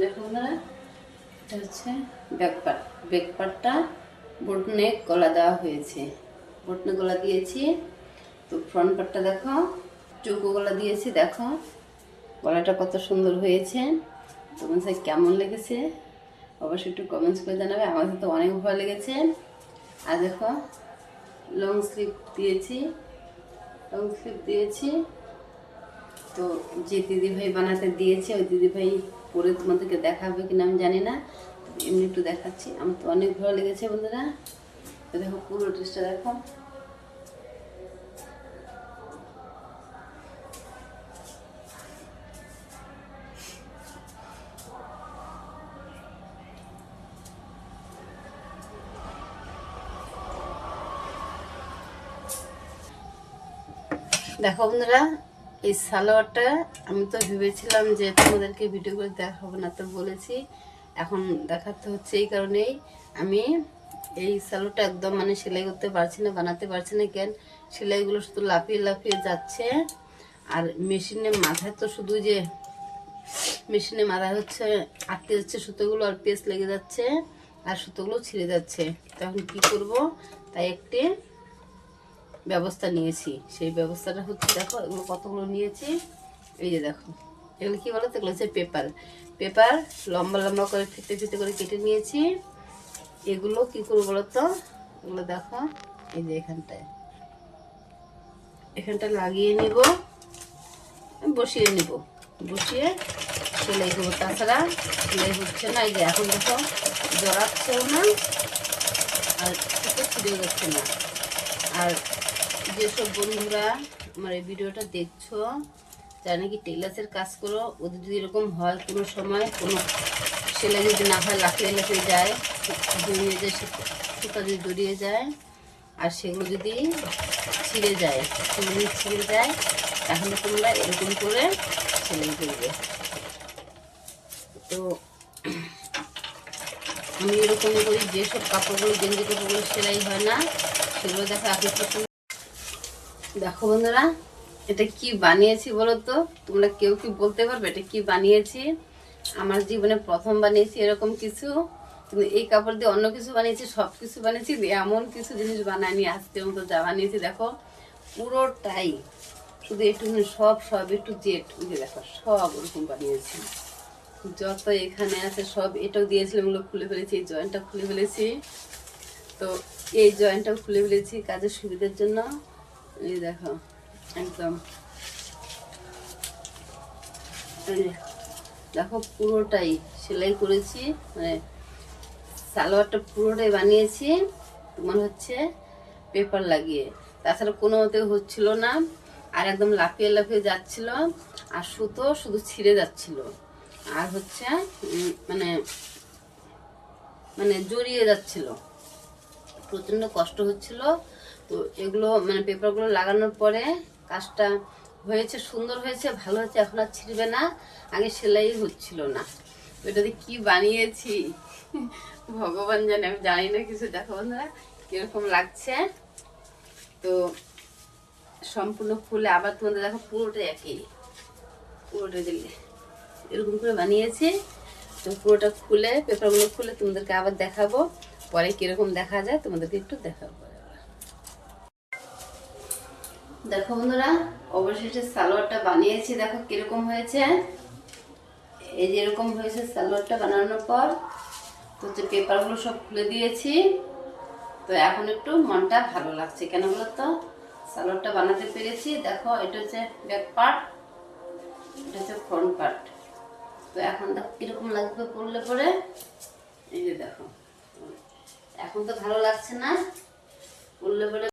দেখো বন্ধুরা, এটা হচ্ছে ব্যাক পার্ট। ব্যাক পার্টটা বোট নেক গলা দেওয়া হয়েছে, বোট নেক গলা দিয়েছি। তো ফ্রন্ট পার্টটা দেখো, চৌকো গলা দিয়েছি। দেখো গলাটা কত সুন্দর হয়েছে। তোমার সাথে কেমন লেগেছে অবশ্যই একটু কমেন্টস করে জানাবে। আমার তো অনেক ভালো লেগেছে। আর দেখো লং স্লিভ দিয়েছি, লং স্লিভ দিয়েছি। তো যে দিদিভাই বানাতে দিয়েছে ওই দিদিভাই পরে তোমাদেরকে দেখাবে কিনা আমি জানি না, এমনি একটু দেখাচ্ছি। আমার তো অনেক ভালো লেগেছে বন্ধুরা। তো দেখো পুরো ড্রেসটা দেখো, দেখো বন্ধুরা। এই সালোয়ারটা আমি তো ভেবেছিলাম যে তোমাদেরকে ভিডিও করে দেখাবো না, তো বলেছি এখন দেখাতে হচ্ছে। এই কারণেই আমি এই সালোয়ারটা একদম মানে সেলাই করতে পারছি না, বানাতে পারছি না। কেন সেলাইগুলো শুধু লাফিয়ে লাফিয়ে যাচ্ছে। আর মেশিনের মাথায় তো শুধু যে মেশিনের মাথায় হচ্ছে আটকে যাচ্ছে সুতোগুলো, আর পেস্ট লেগে যাচ্ছে, আর সুতোগুলো ছিঁড়ে যাচ্ছে। তখন কি করব, তাই একটি ব্যবস্থা নিয়েছি। সেই ব্যবস্থাটা হচ্ছে দেখো, এগুলো কতগুলো নিয়েছি। এই যে দেখো, এগুলো কি বলো তো, এগুলো হচ্ছে পেপার। পেপার লম্বা লম্বা করে ফিতে ফিতে করে কেটে নিয়েছি। এগুলো কি করবো বলো তো, এগুলো দেখো এই যে এখানটা লাগিয়ে নিব, বসিয়ে নিব, বসিয়ে সেলাই করবো। তাছাড়া সেলাই হচ্ছে না। এই যে এখন দেখো জড়াচ্ছেও না, আর সুতো ছিঁড়েও যাচ্ছে না। আর যেসব বন্ধুরা আমার এই ভিডিওটা দেখছো, যারা নাকি টেলার্সের কাজ করো, ওদের যদি এরকম হয় কোনো সময়, কোনো সেলাই যদি না হয়, লাফিয়ে লাফিয়ে যায়, জড়িয়ে যায়, সুতা যদি জড়িয়ে যায়, আর সেগুলো যদি ছিঁড়ে যায়, সেগুলো ছিঁড়ে যায়, তাহলে তোমরা এরকম করে সেলাই করবে। তো আমি এরকম করি, যেসব কাপড়গুলো গেঞ্জি কাপড়গুলো সেলাই হয় না, সেগুলো দেখো আপনি। দেখো বন্ধুরা, এটা কি বানিয়েছি বলো তো, তোমরা কেউ কি বলতে পারবে এটা কি বানিয়েছি? আমার জীবনে প্রথম বানিয়েছি এরকম কিছু। কিন্তু এই কাপড় দিয়ে অন্য কিছু বানিয়েছি, সব কিছু বানিয়েছি, এমন কিছু জিনিস বানায়নি আজকের মতো যা বানিয়েছি। দেখো পুরোটাই শুধু একটু সব সব একটু জেট, দেখো সব ওরকম বানিয়েছি। যত এখানে আছে সব, এটাও দিয়েছিলাম, এগুলো খুলে ফেলেছি, এই জয়েন্টটা খুলে ফেলেছি। তো এই জয়েন্টটাও খুলে ফেলেছি কাজের সুবিধার জন্য। এই দেখো একদম, দেখো পুরোটাই সেলাই করেছি, মানে সালোয়ারটা পুরোটাই বানিয়েছি তোমার হচ্ছে পেপার লাগিয়ে। তাছাড়া কোনো মতে হচ্ছিল না, আর একদম লাফিয়ে লাফিয়ে যাচ্ছিল, আর সুতো শুধু ছিঁড়ে যাচ্ছিল, আর হচ্ছে মানে মানে জড়িয়ে যাচ্ছিল, প্রচণ্ড কষ্ট হচ্ছিল। তো এগুলো মানে পেপারগুলো লাগানোর পরে কাজটা হয়েছে, সুন্দর হয়েছে, ভালো হয়েছে। এখন আর ছিঁড়বে না, আগে সেলাই হচ্ছিল না। ওইটাতে কি বানিয়েছি ভগবান জানে, আমি জানি না কিছু। দেখো বন্ধুরা কিরকম লাগছে। তো সম্পূর্ণ খুলে আবার তোমাদের দেখো, পুরোটা একই, পুরোটা দিলে এরকম করে বানিয়েছি। তো পুরোটা খুলে, পেপারগুলো খুলে তোমাদেরকে আবার দেখাবো, পরে কিরকম দেখা যায় তোমাদেরকে একটু দেখাবো। দেখো বন্ধুরা, অবশেষে সালোয়ারটা বানিয়েছি, দেখো কিরকম হয়েছে। এই যে এরকম হয়েছে সালোয়ারটা বানানোর পর। তো হচ্ছে পেপারগুলো সব খুলে দিয়েছি। তো এখন একটু মনটা ভালো লাগছে, কেন বলো তো, সালোয়ারটা বানাতে পেরেছি। দেখো এটা হচ্ছে ব্যাক পার্ট, এটা হচ্ছে ফ্রন্ট পার্ট। তো এখন দেখো কিরকম লাগবে পরলে পরে। এই যে দেখো, এখন তো ভালো লাগছে না, পরলে পরে